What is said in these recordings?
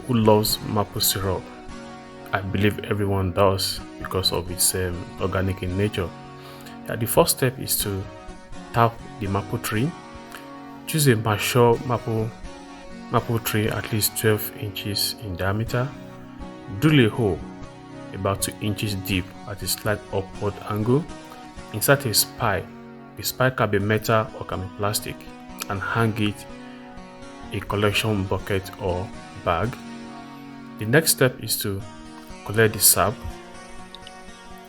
who loves maple syrup. I believe everyone does because of its organic in nature. The first step is to tap the maple tree. Choose a mature maple tree at least 12 inches in diameter. Drill a hole about 2 inches deep at a slight upward angle. Insert a spike. The spike can be metal or can be plastic, and hang it a collection bucket or bag. The next step is to collect the sap.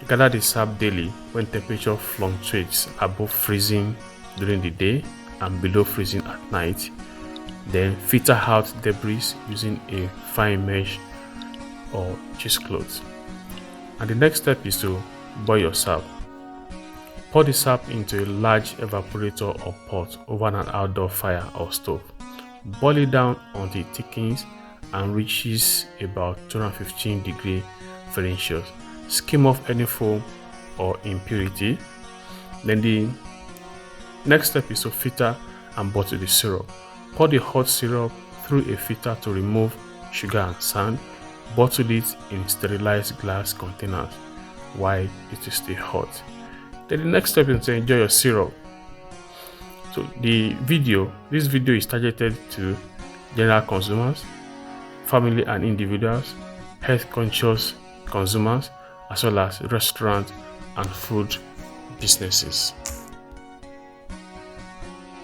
Gather the sap daily when temperature fluctuates above freezing during the day and below freezing at night. Then filter out debris using a fine mesh or cheesecloth. And the next step is to boil your sap. Pour the sap into a large evaporator or pot over an outdoor fire or stove. Boil it down until it thickens and reaches about 215 degrees Fahrenheit. Skim off any foam or impurity. Then the next step is to filter and bottle the syrup. Pour the hot syrup through a filter to remove sugar and sand. Bottle it in sterilized glass containers while it is still hot. Then the next step is to enjoy your syrup. So this video is targeted to general consumers, family and individuals, health conscious consumers, as well as restaurant and food businesses.